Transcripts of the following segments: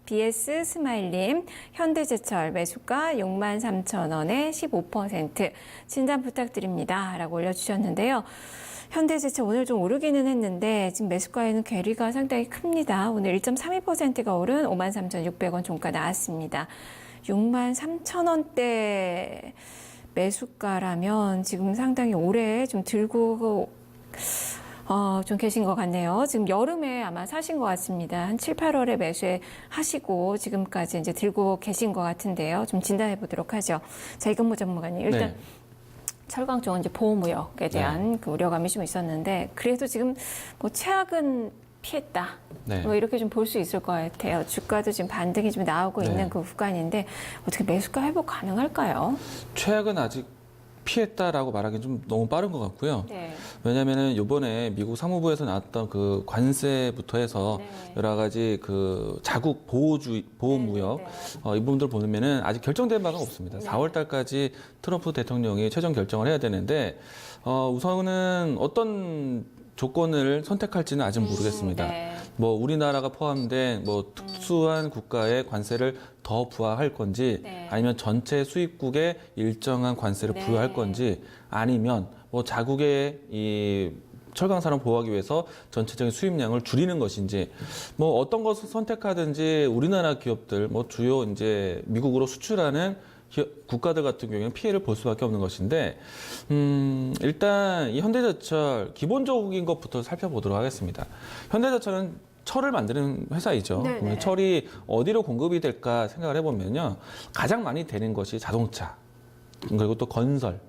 BS 스마일님, 현대제철 매수가 63,000원에 15% 진단 부탁드립니다. 라고 올려주셨는데요. 현대제철 오늘 좀 오르기는 했는데 지금 매수가에는 괴리가 상당히 큽니다. 오늘 1.32%가 오른 53,600원 종가 나왔습니다. 63,000원대 매수가라면 지금 상당히 오래 좀 들고 좀 계신 것 같네요. 지금 여름에 아마 사신 것 같습니다. 한 7, 8월에 매수해 하시고 지금까지 이제 들고 계신 것 같은데요. 좀 진단해 보도록 하죠. 자, 이건모 전문가님, 일단 철강 쪽은 이제 보호무역에 대한 그 우려감이 좀 있었는데 그래도 지금 뭐 최악은 피했다. 뭐 이렇게 좀 볼 수 있을 것 같아요. 주가도 지금 반등이 좀 나오고 있는 그 구간인데 어떻게 매수가 회복 가능할까요? 최악은 아직 피했다라고 말하기는 좀 너무 빠른 것 같고요. 왜냐하면은 이번에 미국 사무부에서 나왔던 그 관세부터 해서 여러 가지 그 자국 보호무역 이 부분들 보면은 아직 결정된 바가 없습니다. 4월 달까지 트럼프 대통령이 최종 결정을 해야 되는데 우선은 어떤 조건을 선택할지는 아직 모르겠습니다. 뭐 우리나라가 포함된 뭐 특수한 국가의 관세를 더 부과할 건지 아니면 전체 수입국에 일정한 관세를 부여할 건지 아니면 뭐 자국의 이 철강 산업 보호하기 위해서 전체적인 수입량을 줄이는 것인지 뭐 어떤 것을 선택하든지 우리나라 기업들 뭐 주요 이제 미국으로 수출하는 국가들 같은 경우에는 피해를 볼 수밖에 없는 것인데 일단 이 현대제철 기본적인 것부터 살펴보도록 하겠습니다. 현대제철은 철을 만드는 회사이죠. 철이 어디로 공급이 될까 생각을 해보면요. 가장 많이 되는 것이 자동차, 그리고 또 건설,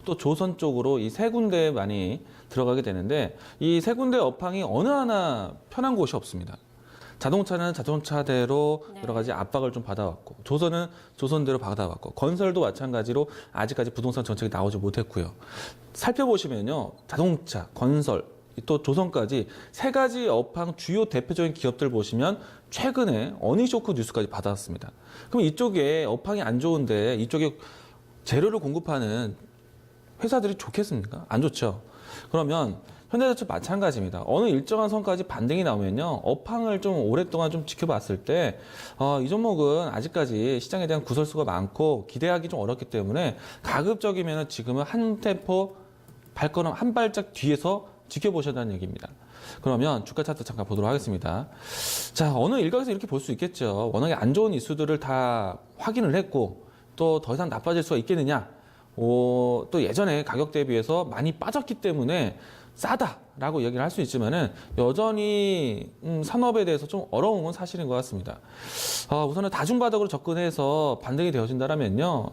또 조선 쪽으로 이 세 군데에 많이 들어가게 되는데 이 세 군데 업황이 어느 하나 편한 곳이 없습니다. 자동차는 자동차대로 여러 가지 압박을 좀 받아왔고 조선은 조선대로 받아왔고 건설도 마찬가지로 아직까지 부동산 정책이 나오지 못했고요. 살펴보시면요. 자동차, 건설, 또 조선까지 세 가지 업황 주요 대표적인 기업들 보시면 최근에 어닝쇼크 뉴스까지 받아왔습니다. 그럼 이쪽에 업황이 안 좋은데 이쪽에 재료를 공급하는 회사들이 좋겠습니까? 안 좋죠. 그러면 현대제철 마찬가지입니다. 어느 일정한 선까지 반등이 나오면요. 업황을 좀 오랫동안 좀 지켜봤을 때 이 종목은 아직까지 시장에 대한 구설수가 많고 기대하기 좀 어렵기 때문에 가급적이면 지금은 한 템포 발걸음 한 발짝 뒤에서 지켜보셔야 한다는 얘기입니다. 그러면 주가 차트 잠깐 보도록 하겠습니다. 자, 어느 일각에서 이렇게 볼 수 있겠죠. 워낙에 안 좋은 이슈들을 다 확인을 했고 또 더 이상 나빠질 수가 있겠느냐. 또 예전에 가격 대비해서 많이 빠졌기 때문에 싸다라고 얘기를 할 수 있지만은 여전히 산업에 대해서 좀 어려운 건 사실인 것 같습니다. 우선은 다중바닥으로 접근해서 반등이 되어진다면요.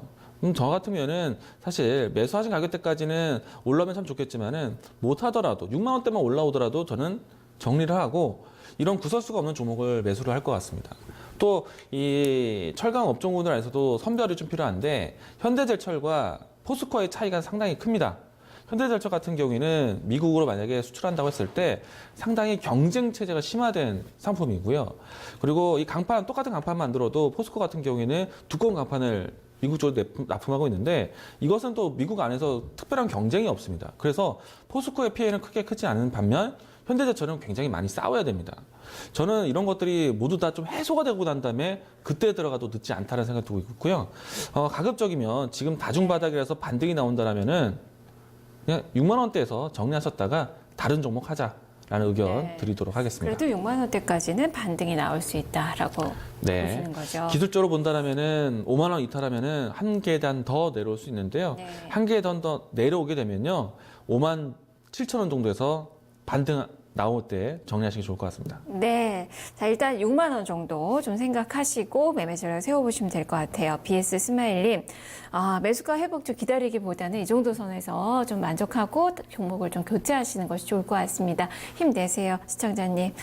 저 같으면은 사실 매수하신 가격대까지는 올라오면 참 좋겠지만은 못하더라도 6만 원대만 올라오더라도 저는 정리를 하고 이런 구설수가 없는 종목을 매수를 할 것 같습니다. 또 이 철강 업종군들 안에서도 선별이 좀 필요한데 현대제철과 포스코의 차이가 상당히 큽니다. 현대제철 같은 경우에는 미국으로 만약에 수출한다고 했을 때 상당히 경쟁 체제가 심화된 상품이고요. 그리고 이 강판, 똑같은 강판 만들어도 포스코 같은 경우에는 두꺼운 강판을 미국 쪽으로 납품하고 있는데 이것은 또 미국 안에서 특별한 경쟁이 없습니다. 그래서 포스코의 피해는 크게 크지 않은 반면 현대제철은 굉장히 많이 싸워야 됩니다. 저는 이런 것들이 모두 다 좀 해소가 되고 난 다음에 그때 들어가도 늦지 않다는 생각이 들고 있고요. 가급적이면 지금 다중바닥이라서 반등이 나온다면은 그냥 6만 원대에서 정리하셨다가 다른 종목 하자라는 의견 드리도록 하겠습니다. 그래도 6만 원대까지는 반등이 나올 수 있다라고 보시는 거죠. 기술적으로 본다면은 5만 원 이탈하면은 한 계단 더 내려올 수 있는데요. 한 계단 더 내려오게 되면요. 5만 7천 원 정도에서 반등 나올 때 정리하시기 좋을 것 같습니다. 네. 자, 일단 6만 원 정도 좀 생각하시고 매매 전략 세워보시면 될 것 같아요. BS 스마일님, 매수가 회복 좀 기다리기보다는 이 정도 선에서 좀 만족하고 종목을 좀 교체하시는 것이 좋을 것 같습니다. 힘내세요, 시청자님.